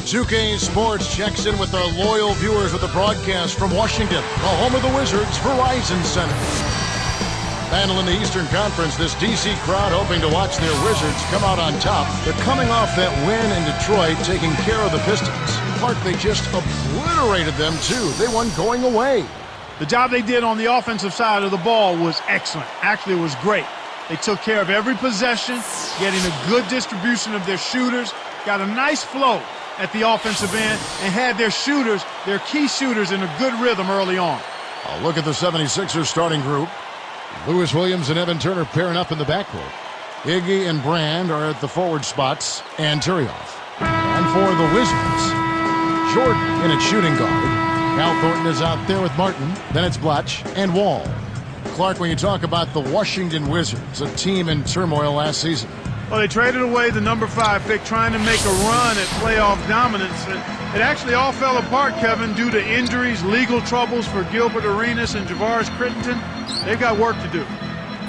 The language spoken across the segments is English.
2K Sports checks in with our loyal viewers with a broadcast from Washington, the home of the Wizards Verizon Center. Battle in the Eastern Conference, this DC crowd hoping to watch their Wizards come out on top. They're coming off that win in Detroit, taking care of the Pistons. Clark, they just obliterated them, too. They won going away. The job they did on the offensive side of the ball was excellent. Actually, it was great. They took care of every possession, getting a good distribution of their shooters, got a nice flow at the offensive end, and had their shooters, their key shooters, in a good rhythm early on. I'll look at the 76ers starting group. Lewis Williams and Evan Turner pairing up in the backcourt. Iggy and Brand are at the forward spots, and Turioff. And for the Wizards, Jordan in at shooting guard. Al Thornton is out there with Martin. Then it's Blatch and Wall. Clark, when you talk about the Washington Wizards, a team in turmoil last season. Well, they traded away the number 5 pick trying to make a run at playoff dominance. It actually all fell apart, Kevin, due to injuries, legal troubles for Gilbert Arenas and Javaris Crittenton. They've got work to do.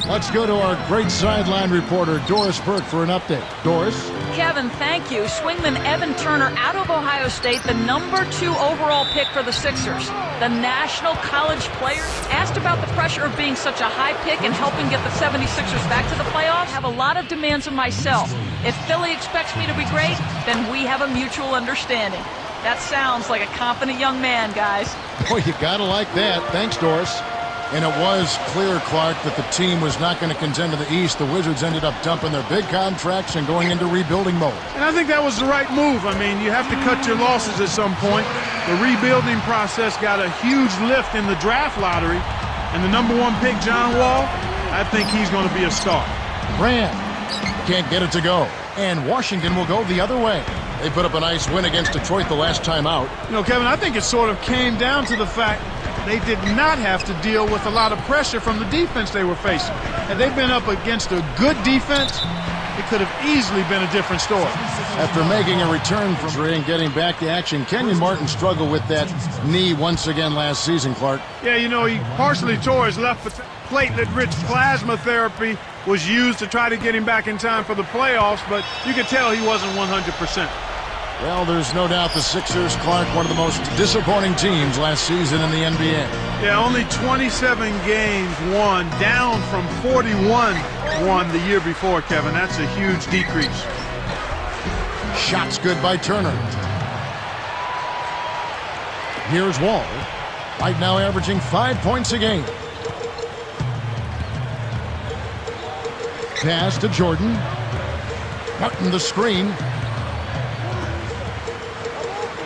Let's go to our great sideline reporter, Doris Burke, for an update. Doris? Kevin, thank you. Swingman Evan Turner out of Ohio State, the number 2 overall pick for the Sixers. The National College Players asked about the pressure of being such a high pick and helping get the 76ers back to the playoffs. I have a lot of demands of myself. If Philly expects me to be great, then we have a mutual understanding. That sounds like a confident young man, guys. Boy, you gotta like that. Thanks, Doris. And it was clear, Clark, that the team was not going to contend in the East. The Wizards ended up dumping their big contracts and going into rebuilding mode. And I think that was the right move. I mean, you have to cut your losses at some point. The rebuilding process got a huge lift in the draft lottery. And the number 1 pick, John Wall, I think he's going to be a star. Brand can't get it to go. And Washington will go the other way. They put up a nice win against Detroit the last time out. You know, Kevin, I think it sort of came down to the fact they did not have to deal with a lot of pressure from the defense they were facing. Had they been up against a good defense, it could have easily been a different story. After making a return from injury and getting back to action, Kenyon Martin struggled with that knee once again last season, Clark. Yeah, you know, he partially tore his left platelet-rich plasma therapy was used to try to get him back in time for the playoffs, but you could tell he wasn't 100%. Well, there's no doubt the Sixers, Clark, one of the most disappointing teams last season in the NBA. Yeah, only 27 games won, down from 41 won the year before, Kevin. That's a huge decrease. Shots good by Turner. Here's Wall. Right now averaging 5 points a game. Pass to Jordan. Martin the screen.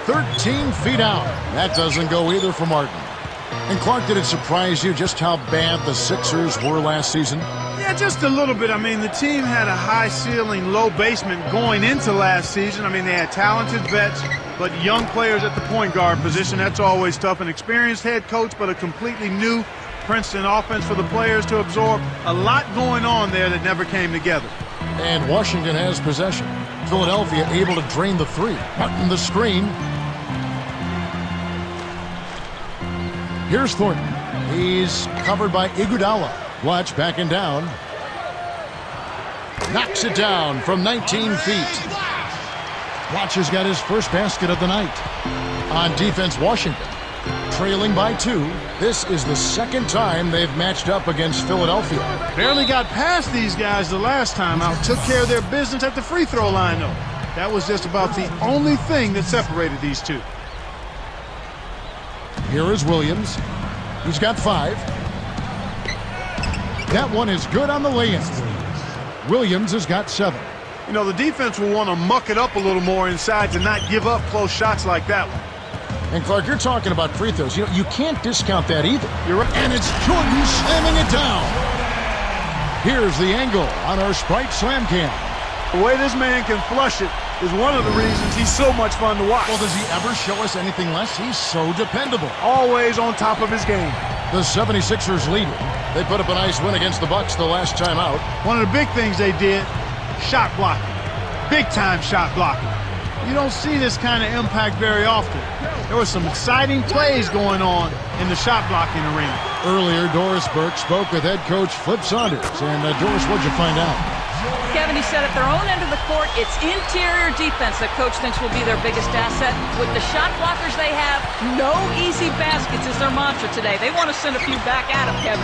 13 feet out. That doesn't go either for Martin. And Clark, did it surprise you just how bad the Sixers were last season? Yeah, just a little bit. I mean, the team had a high ceiling, low basement going into last season. I mean, they had talented vets, but young players at the point guard position. That's always tough. An experienced head coach, but a completely new Princeton offense for the players to absorb. A lot going on there that never came together. And Washington has possession. Philadelphia able to drain the 3. Martin the screen. Here's Thornton. He's covered by Iguodala. Blatch backing down. Knocks it down from 19 feet. Blatch has got his first basket of the night. On defense, Washington trailing by 2. This is the second time they've matched up against Philadelphia. Barely got past these guys the last time out. Took care of their business at the free throw line, though. That was just about the only thing that separated these two. Here is Williams. He's got 5. That one is good on the lay-in. Williams has got 7. You know, the defense will want to muck it up a little more inside to not give up close shots like that one. And Clark, you're talking about free throws. You know, you can't discount that either. You're right. And it's Jordan slamming it down. Here's the angle on our Sprite Slam Cam. The way this man can flush it is one of the reasons he's so much fun to watch. Well, does he ever show us anything less? He's so dependable. Always on top of his game. The 76ers lead. They put up a nice win against the Bucks the last time out. One of the big things they did, shot blocking. Big-time shot blocking. You don't see this kind of impact very often. There were some exciting plays going on in the shot blocking arena. Earlier, Doris Burke spoke with head coach Flip Saunders. And Doris, what'd you find out? Kevin, he said at their own end of the court, it's interior defense that coach thinks will be their biggest asset. With the shot blockers they have, no easy baskets is their mantra today. They want to send a few back at them, Kevin.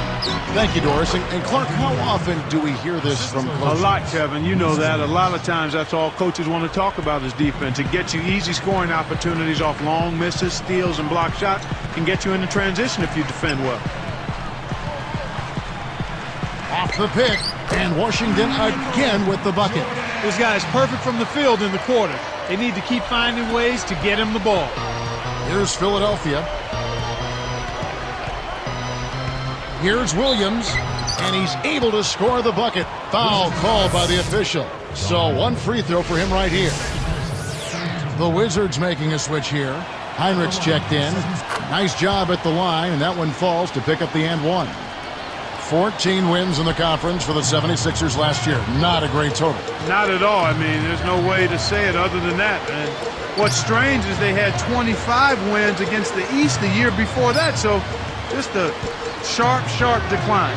Thank you, Doris. And Clark, how often do we hear this from coaches? A lot, Kevin. You know that. A lot of times that's all coaches want to talk about is defense. It gets you easy scoring opportunities off long misses, steals, and block shots. Can get you into transition if you defend well. Off the pick, and Washington again with the bucket. This guy is perfect from the field in the quarter. They need to keep finding ways to get him the ball. Here's Philadelphia. Here's Williams, and he's able to score the bucket. Foul called by the official. So one free throw for him right here. The Wizards making a switch here. Heinrich's checked in. Nice job at the line, and that one falls to pick up the and one. 14 wins in the conference for the 76ers last year. Not a great total. Not at all. I mean, there's no way to say it other than that. And what's strange is they had 25 wins against the East the year before that. So just a sharp, sharp decline.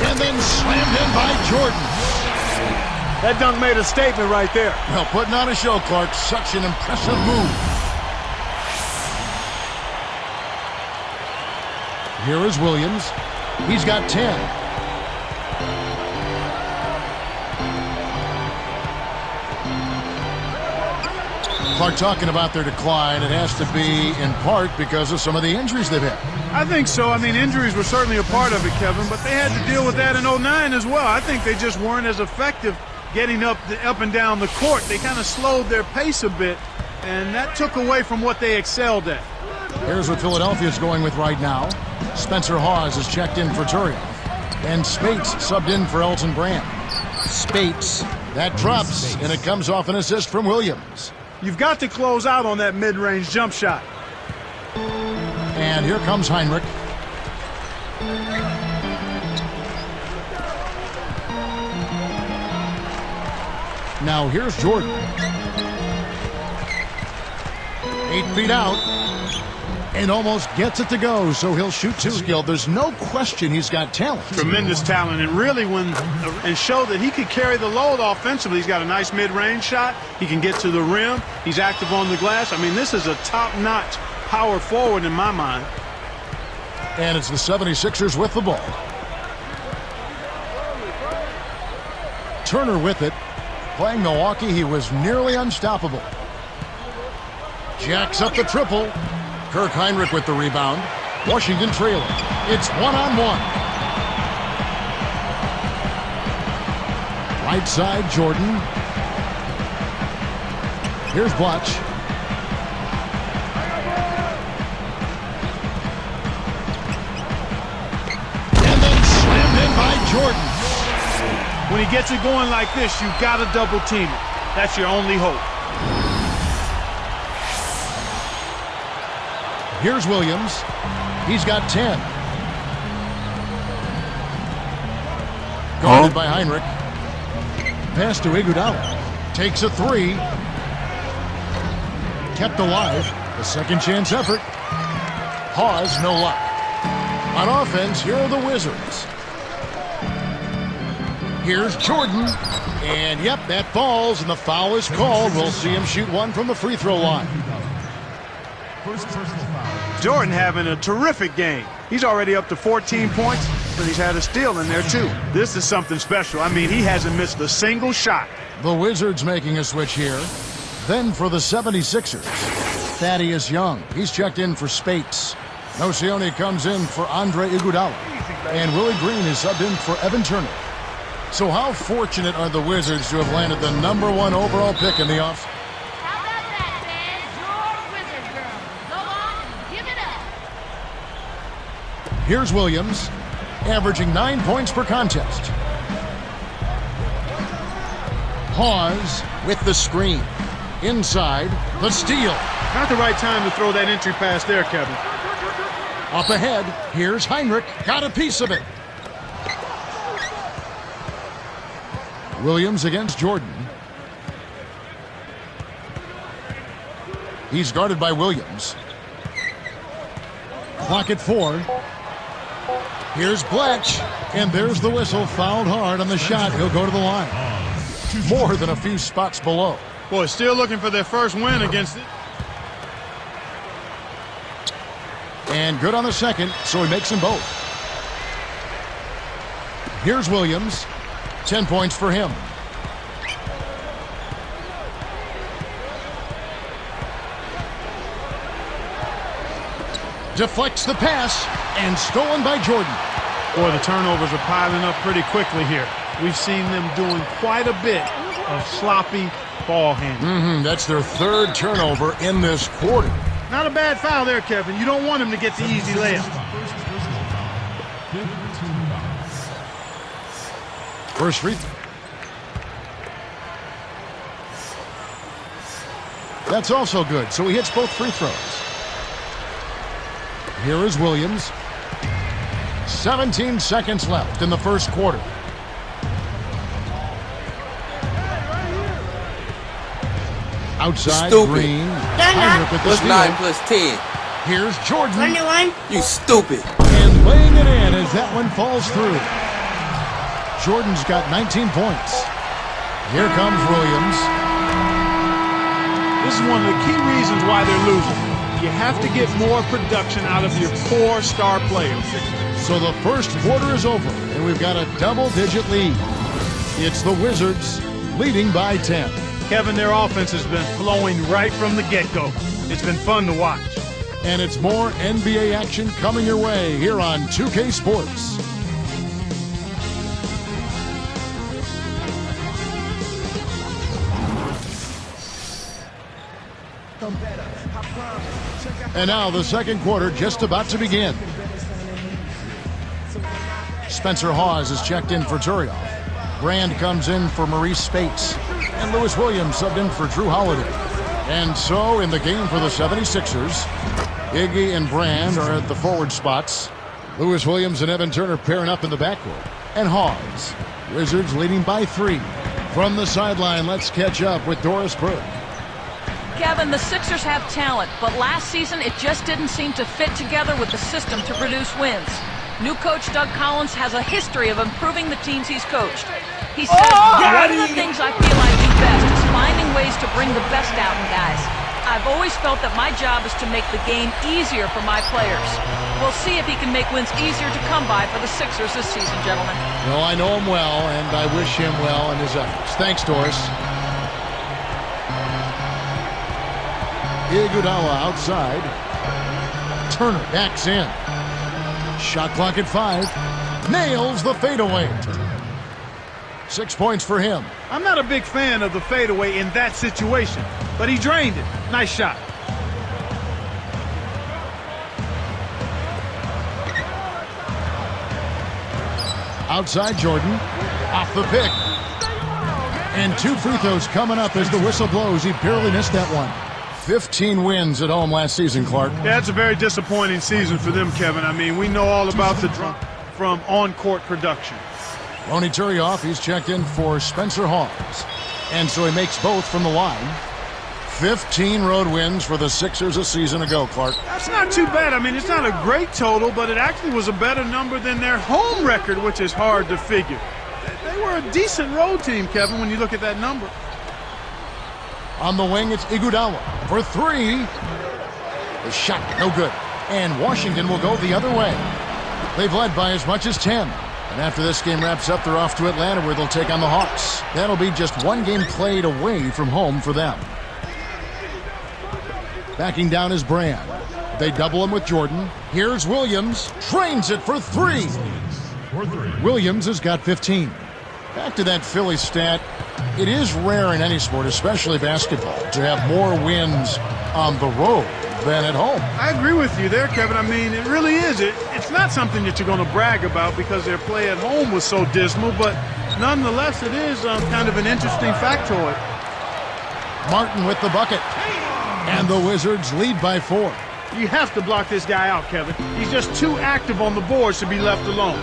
And then slammed in by Jordan. That dunk made a statement right there. Well, putting on a show, Clark. Such an impressive move. Here is Williams. He's got 10. Clark talking about their decline. It has to be in part because of some of the injuries they've had. I think so. I mean, injuries were certainly a part of it, Kevin, but they had to deal with that in 09 as well. I think they just weren't as effective getting up and down the court. They kind of slowed their pace a bit, and that took away from what they excelled at. Here's what Philadelphia's going with right now. Spencer Hawes is checked in for Turioff. And Spates subbed in for Elton Brand. Spates, that drops, and it comes off an assist from Williams. You've got to close out on that mid-range jump shot. And here comes Heinrich. Now here's Jordan. 8 feet out. And almost gets it to go, so he'll shoot two. Skilled. There's no question he's got talent. Tremendous talent, and really and show that he could carry the load offensively. He's got a nice mid-range shot. He can get to the rim. He's active on the glass. I mean, this is a top-notch power forward in my mind. And it's the 76ers with the ball. Turner with it. Playing Milwaukee, he was nearly unstoppable. Jacks up the triple. Kirk Heinrich with the rebound. Washington trailing. It's one-on-one. Right side, Jordan. Here's Blatch. And then slammed in by Jordan. When he gets it going like this, you've got to double team it. That's your only hope. Here's Williams. He's got 10. Guarded by Heinrich. Pass to Iguodala. Takes a three. Kept alive. A second chance effort. Hawes, no luck. On offense, here are the Wizards. Here's Jordan. And yep, that falls, and the foul is called. We'll see him shoot one from the free throw line. Jordan having a terrific game. He's already up to 14 points, but he's had a steal in there too. This is something special. I mean, he hasn't missed a single shot. The Wizards making a switch here. Then for the 76ers, Thaddeus Young. He's checked in for Spates. Nocioni comes in for Andre Iguodala. And Willie Green is subbed in for Evan Turner. So how fortunate are the Wizards to have landed the #1 overall pick in the offseason? Here's Williams, averaging 9 points per contest. Hawes with the screen. Inside, the steal. Not the right time to throw that entry pass there, Kevin. Up ahead, here's Heinrich. Got a piece of it. Williams against Jordan. He's guarded by Williams. Clock at 4. Here's Blatch, and there's the whistle. Fouled hard on the shot. He'll go to the line. more than a few spots below. Boy, still looking for their first win against it. And good on the second, so he makes them both. Here's Williams. 10 points for him. Deflects the pass, and stolen by Jordan. Boy, the turnovers are piling up pretty quickly here. We've seen them doing quite a bit of sloppy ball handling. That's their third turnover in this quarter. Not a bad foul there, Kevin. You don't want him to get the easy layup. First free throw. That's also good, so he hits both free throws. Here is Williams. 17 seconds left in the first quarter. Outside, Stupid. Green. Heinrich with the What's steal. 9 plus 10? Here's Jordan. You stupid. And laying it in as that one falls through. Jordan's got 19 points. Here comes Williams. This is one of the key reasons why they're losing. You have to get more production out of your core star players. So the first quarter is over, and we've got a double-digit lead. It's the Wizards leading by 10. Kevin, their offense has been flowing right from the get-go. It's been fun to watch. And it's more NBA action coming your way here on 2K Sports. And now the second quarter just about to begin. Spencer Hawes is checked in for Turioff. Brand comes in for Maurice Spates. And Lewis Williams subbed in for Drew Holiday. And so in the game for the 76ers, Iggy and Brand are at the forward spots. Lewis Williams and Evan Turner pairing up in the backcourt. And Hawes. Wizards leading by 3. From the sideline, let's catch up with Doris Burke. Kevin, the Sixers have talent, but last season it just didn't seem to fit together with the system to produce wins. New coach Doug Collins has a history of improving the teams he's coached. He says, one of the things I feel I do best is finding ways to bring the best out in guys. I've always felt that my job is to make the game easier for my players. We'll see if he can make wins easier to come by for the Sixers this season, gentlemen. Well, I know him well, and I wish him well in his efforts. Thanks, Doris. Iguodala outside. Turner backs in. Shot clock at 5. Nails the fadeaway. 6 points for him. I'm not a big fan of the fadeaway in that situation, but he drained it. Nice shot. Outside Jordan. Off the pick. And 2 free throws coming up as the whistle blows. He barely missed that one. 15 wins at home last season, Clark. Yeah, it's a very disappointing season for them, Kevin. I mean, we know all about the drop from on-court production. Ronnie Turioff, he's checked in for Spencer Hawes. And so he makes both from the line. 15 road wins for the Sixers a season ago, Clark. That's not too bad. I mean, it's not a great total, but it actually was a better number than their home record, which is hard to figure. They were a decent road team, Kevin, when you look at that number. On the wing, it's Iguodala for 3. The shot, no good. And Washington will go the other way. They've led by as much as 10. And after this game wraps up, they're off to Atlanta where they'll take on the Hawks. That'll be just 1 game played away from home for them. Backing down is Brand. They double him with Jordan. Here's Williams. Trains it for 3. Williams has got 15. Back to that Philly stat. It is rare in any sport, especially basketball, to have more wins on the road than at home. I agree with you there, Kevin. I mean, it really is. It's not something that you're going to brag about because their play at home was so dismal, but nonetheless, it is kind of an interesting factoid. Martin with the bucket. And the Wizards lead by 4. You have to block this guy out, Kevin. He's just too active on the boards to be left alone.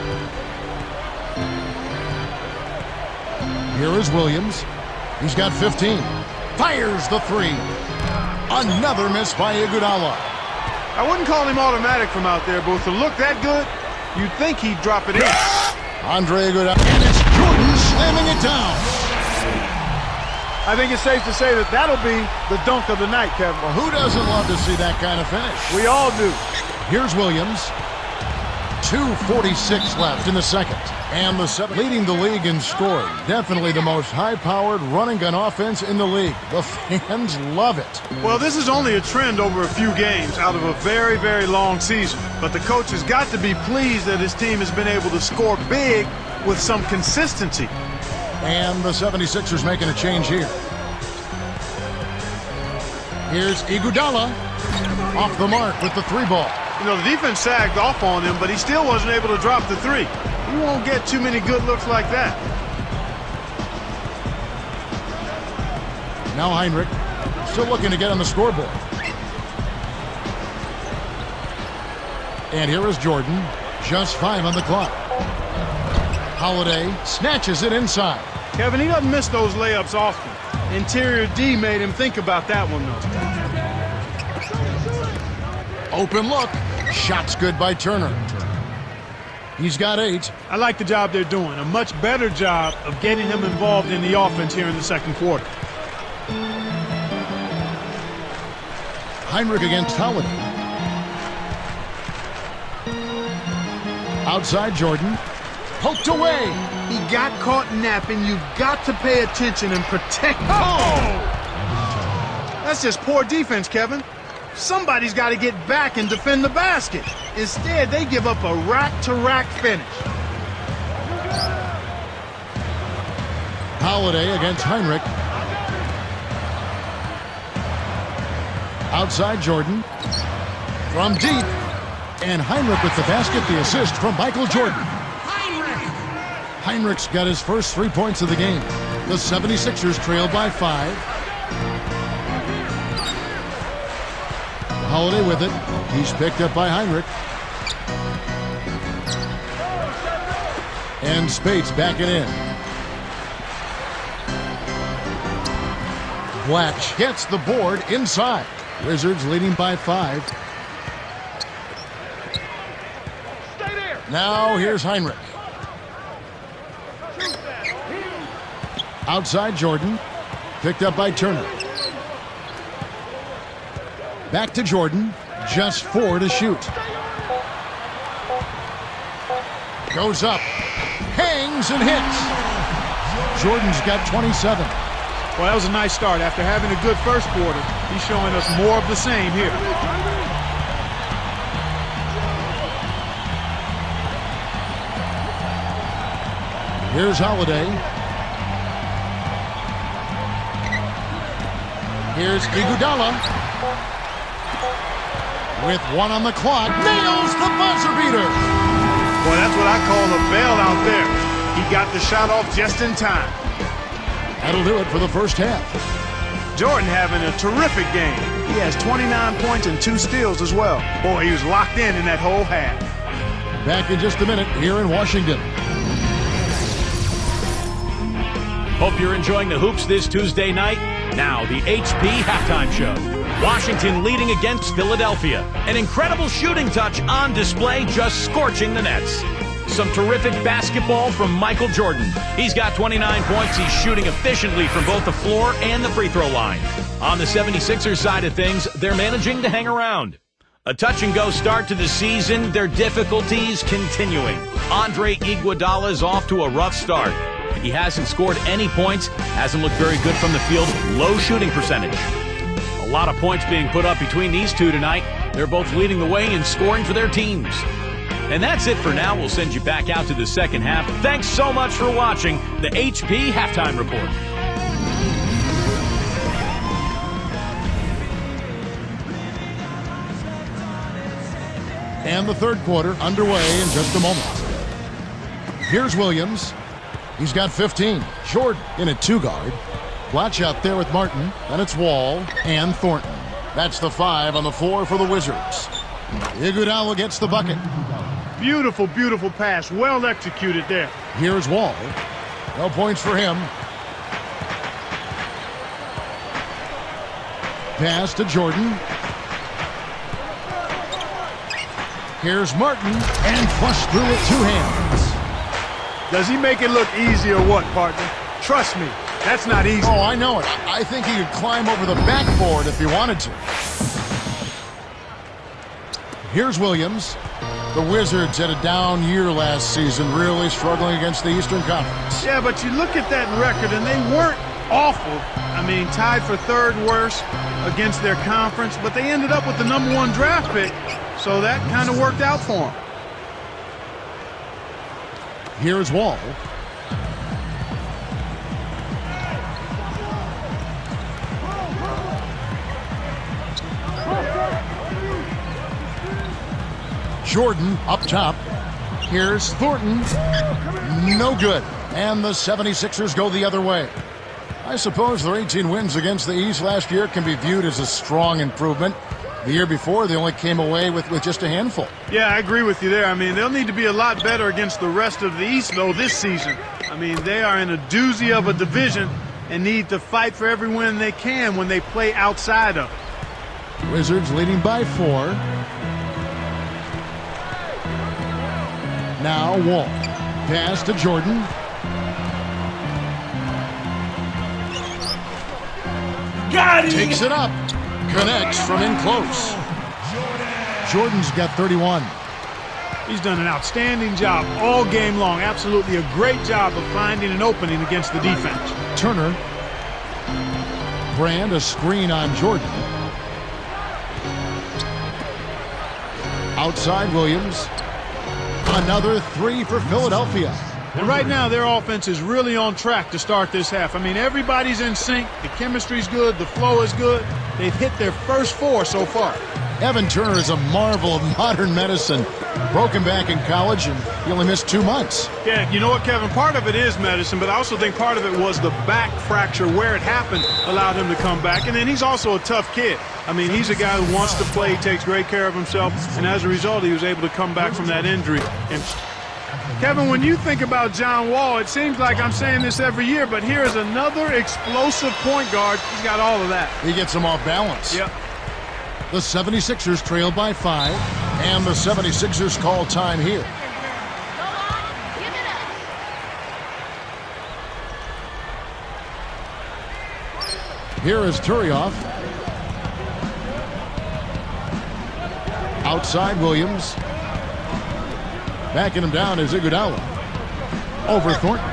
Here is Williams. He's got 15. Fires the 3. Another miss by Iguodala. I wouldn't call him automatic from out there, but to look that good, you'd think he'd drop it in. Andre Iguodala. And it's Jordan slamming it down. I think it's safe to say that that'll be the dunk of the night, Kevin. Well, who doesn't love to see that kind of finish? We all do. Here's Williams. 2:46 left in the second. And the leading the league in scoring. Definitely the most high-powered running gun offense in the league. The fans love it. Well, this is only a trend over a few games out of a very, very long season. But the coach has got to be pleased that his team has been able to score big with some consistency. And the 76ers making a change here. Here's Iguodala off the mark with the three ball. You know, the defense sagged off on him, but he still wasn't able to drop the three. You won't get too many good looks like that. Now Heinrich still looking to get on the scoreboard. And here is Jordan. Just 5 on the clock. Holiday snatches it inside. Kevin, he doesn't miss those layups often. Interior D made him think about that one, though. Open look. Shot's good by Turner. He's got 8. I like the job they're doing. A much better job of getting him involved in the offense here in the second quarter. Heinrich against Holiday. Outside Jordan. Poked away. He got caught napping. You've got to pay attention and protect. Oh! That's just poor defense, Kevin. Somebody's got to get back and defend the basket. Instead, they give up a rack-to-rack finish. Holiday against Heinrich. Outside Jordan. From deep. And Heinrich with the basket, the assist from Michael Jordan. Heinrich's got his first 3 points of the game. The 76ers trail by 5. Holiday with it. He's picked up by Heinrich. And Spates backing in. Blatch gets the board inside. Wizards leading by 5. Now here's Heinrich. Outside Jordan. Picked up by Turner. Back to Jordan. Just 4 to shoot. Goes up. Hangs and hits. Jordan's got 27. Well, that was a nice start. After having a good first quarter, he's showing us more of the same here. Here's Holiday. Here's Iguodala. With 1 on the clock. Nails the buzzer beater. Boy, that's what I call a bailout there. He got the shot off just in time. That'll do it for the first half. Jordan having a terrific game. He has 29 points and 2 steals as well. Boy, he was locked in that whole half. Back in just a minute here in Washington. Hope you're enjoying the hoops this Tuesday night. Now, the HP Halftime Show. Washington leading against Philadelphia. An incredible shooting touch on display, just scorching the nets. Some terrific basketball from Michael Jordan. He's got 29 points. He's shooting efficiently from both the floor and the free throw line. On the 76ers side of things, they're managing to hang around. A touch-and-go start to the season, their difficulties continuing. Andre Iguodala's off to a rough start. He hasn't scored any points, hasn't looked very good from the field, low shooting percentage. A lot of points being put up between these two tonight. They're both leading the way in scoring for their teams. And that's it for now. We'll send you back out to the second half. Thanks so much for watching the HP Halftime Report. And the third quarter underway in just a moment. Here's Williams. He's got 15. Jordan in a 2-guard. Blatch out there with Martin. Then it's Wall and Thornton. That's the 5 on the floor for the Wizards. Iguodala gets the bucket. Beautiful, beautiful pass. Well executed there. Here's Wall. No points for him. Pass to Jordan. Here's Martin, and flushed through with 2 hands. Does he make it look easy or what, partner? Trust me, That's not easy. Oh, I know it. I think he could climb over the backboard if he wanted to. Here's Williams. The Wizards had a down year last season, really struggling against the Eastern Conference. Yeah, but you look at that record, and they weren't awful. I mean, tied for third worst against their conference, but they ended up with the #1 draft pick, so that kind of worked out for them. Here's Wall. Jordan up top. Here's Thornton. No good. And the 76ers go the other way. I suppose their 18 wins against the East last year can be viewed as a strong improvement. The year before, they only came away with just a handful. Yeah, I agree with you there. I mean, they'll need to be a lot better against the rest of the East, though, this season. I mean, they are in a doozy of a division and need to fight for every win they can when they play outside of it. Wizards leading by 4. Now Wall. Pass to Jordan. Got it! Takes it up. Connects from in close. Jordan's got 31. He's done an outstanding job all game long. Absolutely a great job of finding an opening against the defense. Turner. Brand a screen on Jordan. Outside Williams. Another 3 for Philadelphia. And right now, their offense is really on track to start this half. I mean, everybody's in sync. The chemistry's good. The flow is good. They've hit their first 4 so far. Evan Turner is a marvel of modern medicine. Broken back in college, and he only missed 2 months. Yeah, you know what, Kevin? Part of it is medicine, but I also think part of it was the back fracture where it happened allowed him to come back. And then he's also a tough kid. I mean, he's a guy who wants to play, takes great care of himself, and as a result, he was able to come back from that injury. And Kevin, when you think about John Wall, it seems like I'm saying this every year, but here is another explosive point guard. He's got all of that. He gets him off balance. Yep. The 76ers trail by 5, and the 76ers call time here. Here is Turioff. Outside Williams. Backing him down is Iguodala. Over Thornton.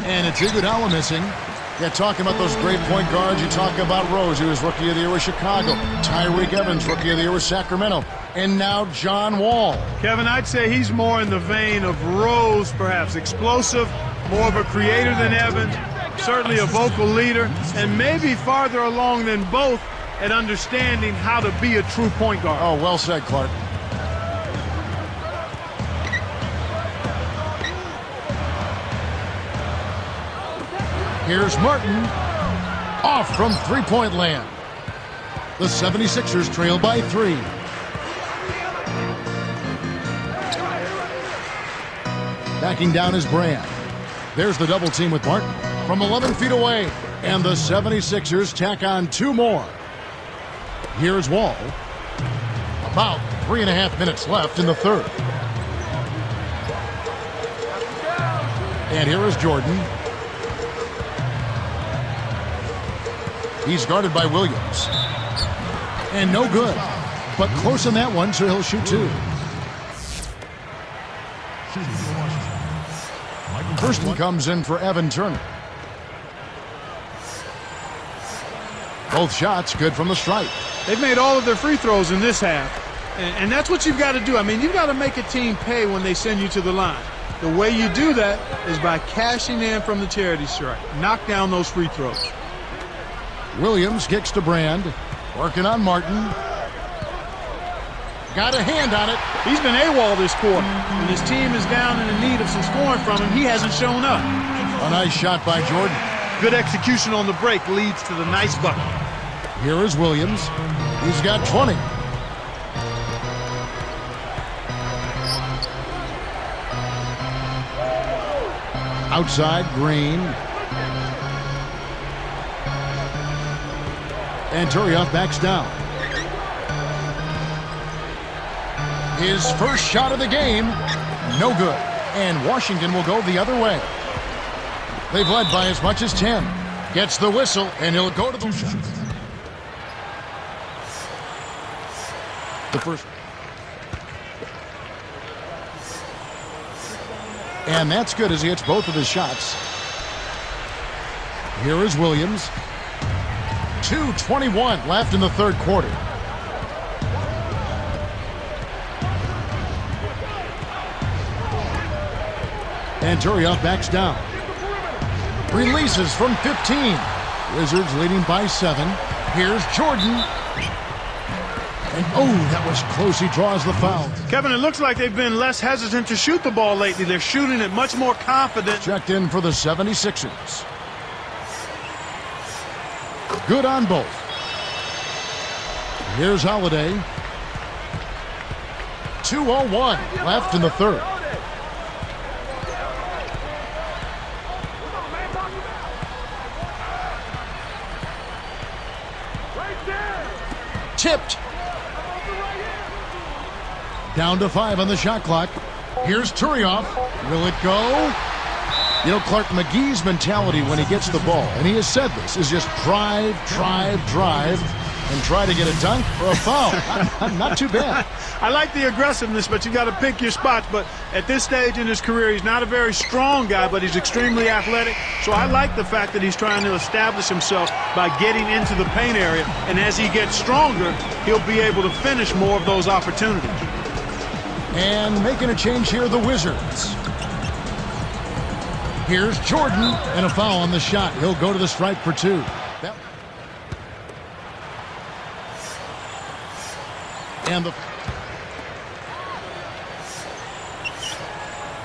And it's Iguodala missing. Yeah, talking about those great point guards, you talk about Rose, who was Rookie of the Year with Chicago. Tyreek Evans, Rookie of the Year with Sacramento. And now John Wall. Kevin, I'd say he's more in the vein of Rose, perhaps. Explosive, more of a creator than Evans, certainly a vocal leader, and maybe farther along than both at understanding how to be a true point guard. Oh, well said, Clark. Here's Martin. Off from three-point land. The 76ers trail by 3. Backing down is Brand. There's the double team with Martin from 11 feet away. And the 76ers tack on 2 more. Here's Wall. About 3.5 minutes left in the third. And here is Jordan. He's guarded by Williams. And no good. But close on that one, so he'll shoot 2. First one comes in for Evan Turner. Both shots good from the stripe. They've made all of their free throws in this half. And that's what you've got to do. I mean, you've got to make a team pay when they send you to the line. The way you do that is by cashing in from the charity stripe. Knock down those free throws. Williams kicks to Brand. Working on Martin. Got a hand on it. He's been AWOL this quarter. When his team is down in the need of some scoring from him, he hasn't shown up. A nice shot by Jordan. Good execution on the break leads to the nice bucket. Here is Williams. He's got 20. Outside, Green. And Turioff backs down. His first shot of the game, no good. And Washington will go the other way. They've led by as much as 10. Gets the whistle, and he'll go to the shot. The first. And that's good as he hits both of his shots. Here is Williams. 2:21 left in the third quarter. And Turioff backs down. Releases from 15. Wizards leading by 7. Here's Jordan. And that was close. He draws the foul. Kevin, it looks like they've been less hesitant to shoot the ball lately. They're shooting it much more confident. Checked in for the 76ers. Good on both. Here's Holiday. 2:01 left in the third. Tipped. Down to 5 on the shot clock. Here's Turioff. Will it go? You know, Clark, McGee's mentality when he gets the ball, and he has said this, is just drive, and try to get a dunk or a foul. Not too bad. I like the aggressiveness, but you got to pick your spots. But at this stage in his career, he's not a very strong guy, but he's extremely athletic. So I like the fact that he's trying to establish himself by getting into the paint area. And as he gets stronger, he'll be able to finish more of those opportunities. And making a change here, the Wizards. Here's Jordan, and a foul on the shot. He'll go to the stripe for 2.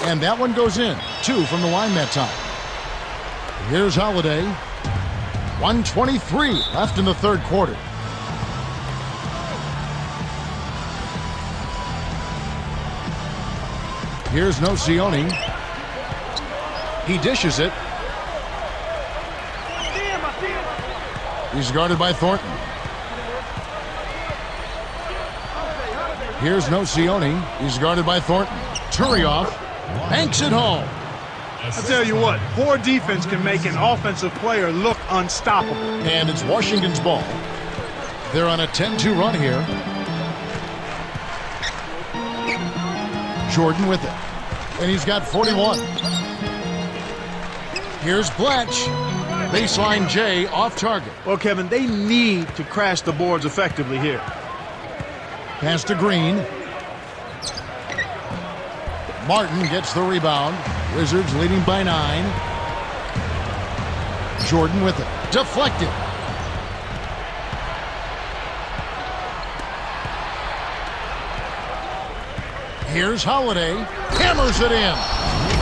And that one goes in. 2 from the line that time. Here's Holiday. 1:23 left in the third quarter. Here's Nocioni. He dishes it. He's guarded by Thornton. Here's Nocioni. He's guarded by Thornton. Turioff banks it home. I tell you what, poor defense can make an offensive player look unstoppable. And it's Washington's ball. They're on a 10-2 run here. Jordan with it. And he's got 41. Here's Bletch. Baseline J off target. Well, Kevin, they need to crash the boards effectively here. Pass to Green. Martin gets the rebound. Wizards leading by 9. Jordan with it. Deflected. Here's Holiday. Hammers it in.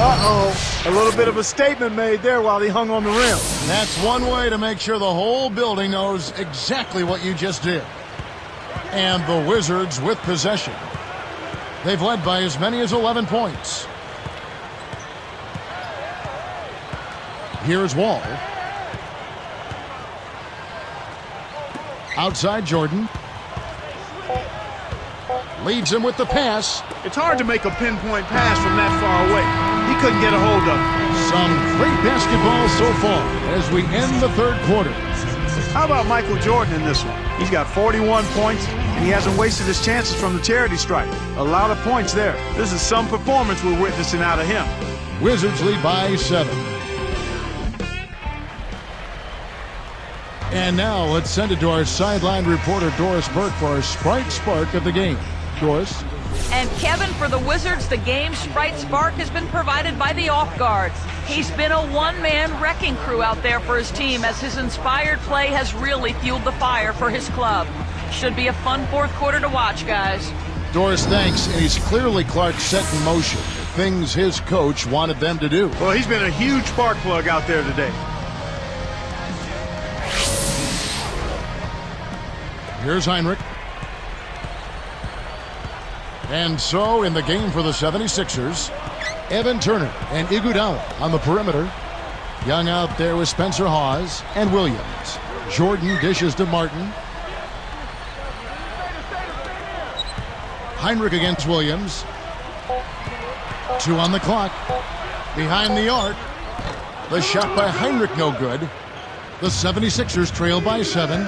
Uh-oh. A little bit of a statement made there while he hung on the rim. That's one way to make sure the whole building knows exactly what you just did. And the Wizards with possession. They've led by as many as 11 points. Here's Wall. Outside Jordan. Leads him with the pass. It's hard to make a pinpoint pass from that far away. He couldn't get a hold of it. Some great basketball so far as we end the third quarter. How about Michael Jordan in this one? He's got 41 points, and he hasn't wasted his chances from the charity stripe. A lot of points there. This is some performance we're witnessing out of him. Wizards lead by 7. And now let's send it to our sideline reporter, Doris Burke, for our Sprite Spark of the game. Doris? And Kevin, for the Wizards, the game Sprite Spark has been provided by the off guard. He's been a one-man wrecking crew out there for his team as his inspired play has really fueled the fire for his club. Should be a fun fourth quarter to watch, guys. Doris, thanks. And he's clearly Clark set in motion. Things his coach wanted them to do. Well, he's been a huge spark plug out there today. Here's Heinrich. And so in the game for the 76ers, Evan Turner and Iguodala on the perimeter. Young out there with Spencer Hawes and Williams. Jordan dishes to Martin. Heinrich against Williams. 2 on the clock. Behind the arc. The shot by Heinrich no good. The 76ers trail by 7.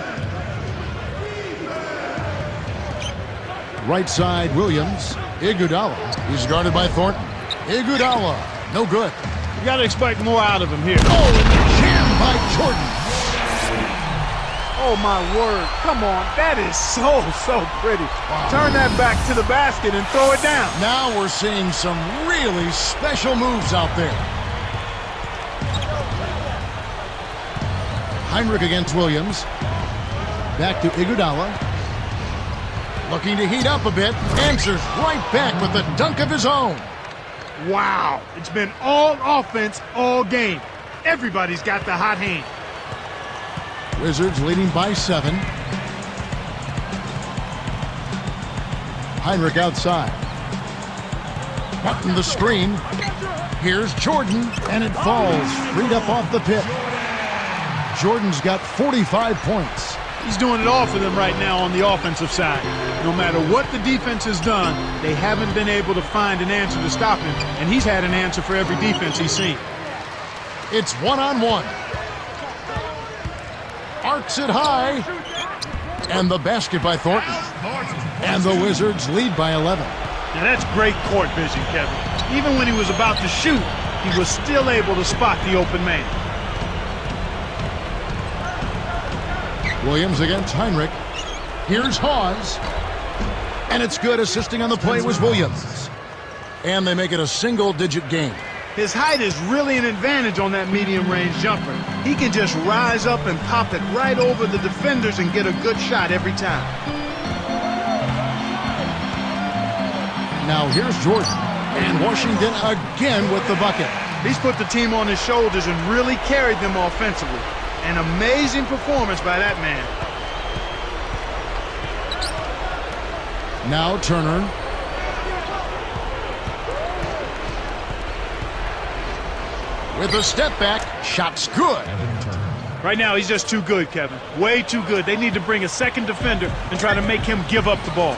Right side, Williams. Iguodala. He's guarded by Thornton. Iguodala. No good. You got to expect more out of him here. Oh, and the jam by Jordan. Oh, my word. Come on. That is so pretty. Wow. Turn that back to the basket and throw it down. Now we're seeing some really special moves out there. Heinrich against Williams. Back to Iguodala. Looking to heat up a bit. Answers right back with a dunk of his own. Wow. It's been all offense all game. Everybody's got the hot hand. Wizards leading by 7. Heinrich outside. Button the screen. Here's Jordan, and it falls freed up off the pit. Jordan's got 45 points. He's doing it all for them right now on the offensive side. No matter what the defense has done, they haven't been able to find an answer to stop him, and he's had an answer for every defense he's seen. It's one-on-one. Arcs it high. And the basket by Thornton. And the Wizards lead by 11. Now that's great court vision, Kevin. Even when he was about to shoot, he was still able to spot the open man. Williams against Heinrich. Here's Hawes. And it's good. Assisting on the play was Williams. And they make it a single-digit game. His height is really an advantage on that medium-range jumper. He can just rise up and pop it right over the defenders and get a good shot every time. Now here's Jordan. And Washington again with the bucket. He's put the team on his shoulders and really carried them offensively. An amazing performance by that man. Now Turner. With a step back, shot's good. Right now, he's just too good, Kevin. Way too good. They need to bring a second defender and try to make him give up the ball.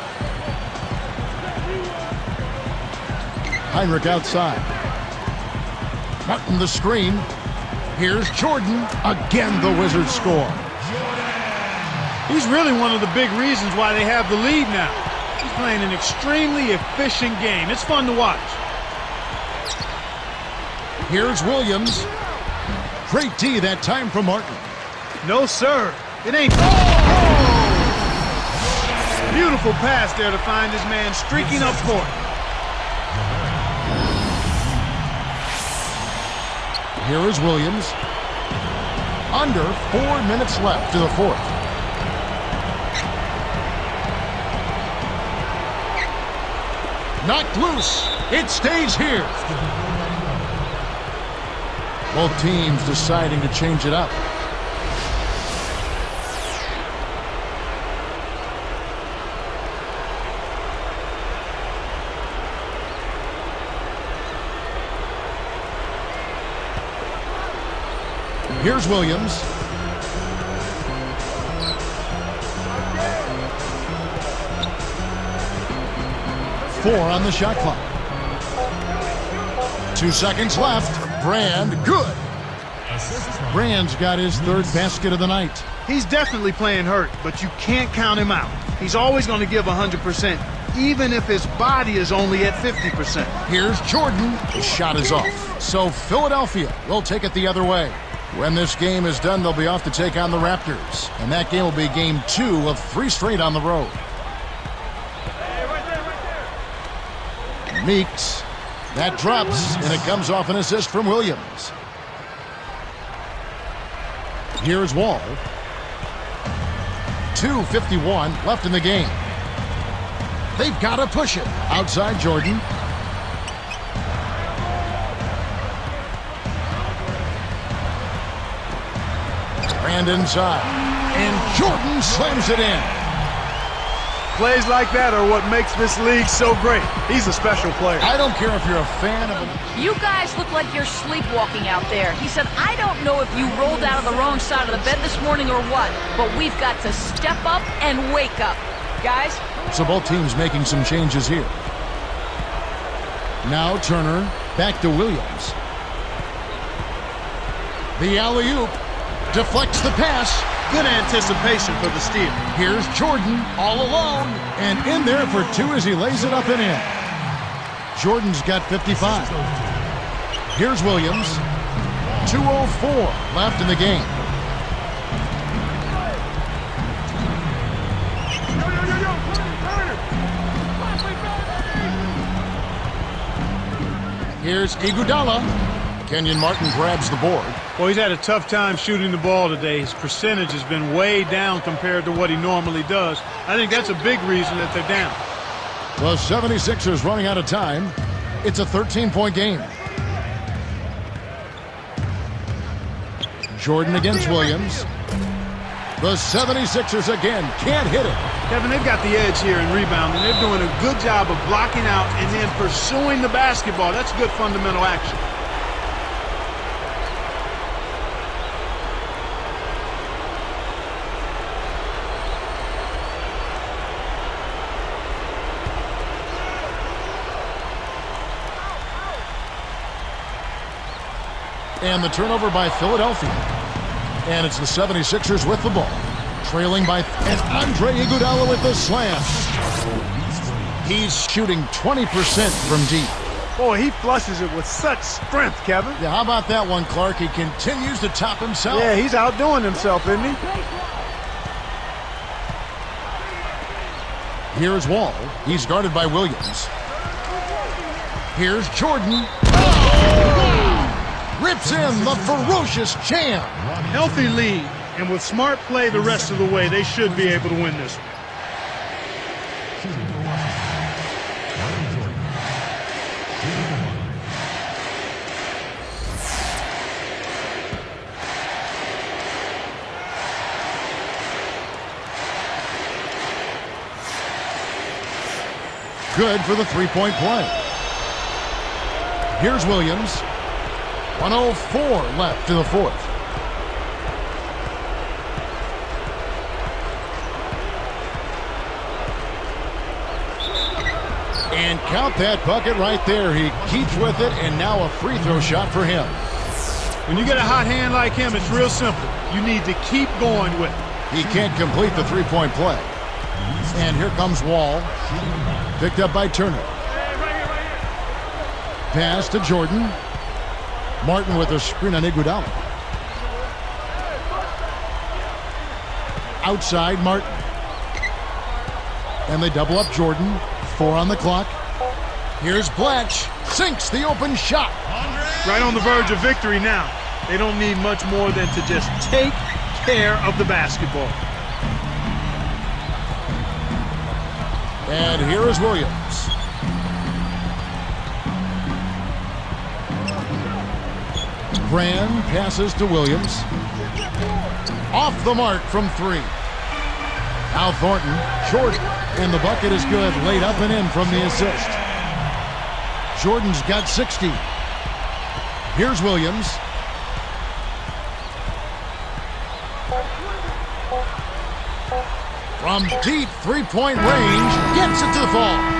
Heinrich outside. Button the screen. Here's Jordan. Again, the Wizards score. He's really one of the big reasons why they have the lead now. He's playing an extremely efficient game. It's fun to watch. Here's Williams. Great D that time from Martin. No, sir. It ain't. Oh! Beautiful pass there to find his man streaking up court. Here is Williams. Under 4 minutes left to the fourth. Knocked loose. It stays here. Both teams deciding to change it up. Here's Williams. Four on the shot clock. 2 seconds left. Brand, good. Brand's got his third basket of the night. He's definitely playing hurt, but you can't count him out. He's always going to give 100%, even if his body is only at 50%. Here's Jordan. The shot is off. So Philadelphia will take it the other way. When this game is done, they'll be off to take on the Raptors. And that game will be game 2 of 3 straight on the road. Meeks. That drops, and it comes off an assist from Williams. Here's Wall. 2:51 left in the game. They've got to push it. Outside Jordan. And inside. And Jordan slams it in. Plays like that are what makes this league so great. He's a special player. I don't care if you're a fan of him. You guys look like you're sleepwalking out there. He said, I don't know if you rolled out of the wrong side of the bed this morning or what, but we've got to step up and wake up. Guys? So both teams making some changes here. Now Turner, back to Williams. The alley-oop. Deflects the pass. Good anticipation for the steal. Here's Jordan all alone. And in there for two as he lays it up and in. Jordan's got 55. Here's Williams. 2:04 left in the game. Here's Iguodala. Kenyon Martin grabs the board. Well, he's had a tough time shooting the ball today. His percentage has been way down compared to what he normally does. I think that's a big reason that they're down. The 76ers running out of time. It's a 13-point game. Jordan against Williams. The 76ers again can't hit it. Kevin, they've got the edge here in rebounding. They're doing a good job of blocking out and then pursuing the basketball. That's good fundamental action. And the turnover by Philadelphia. And it's the 76ers with the ball. Trailing by and Andre Iguodala with the slam. He's shooting 20% from deep. Boy, he flushes it with such strength, Kevin. Yeah, how about that one, Clark? He continues to top himself. Yeah, he's outdoing himself, isn't he? Here's Wall. He's guarded by Williams. Here's Jordan. Rips in the ferocious Chants. Healthy lead, and with smart play the rest of the way, they should be able to win this one. Good for the three-point play. Here's Williams. 1:04 left in the fourth. And count that bucket right there. He keeps with it, and now a free throw shot for him. When you get a hot hand like him, it's real simple. You need to keep going with it. He can't complete the three-point play. And here comes Wall. Picked up by Turner. Pass to Jordan. Martin with a screen on Iguodala. Outside Martin. And they double up Jordan. 4 on the clock. Here's Blatch. Sinks the open shot. Right on the verge of victory now. They don't need much more than to just take care of the basketball. And here is Williams. Brand passes to Williams. Off the mark from 3. Al Thornton, short, and the bucket is good. Laid up and in from the assist. Jordan's got 60. Here's Williams. From deep three-point range, gets it to the fall.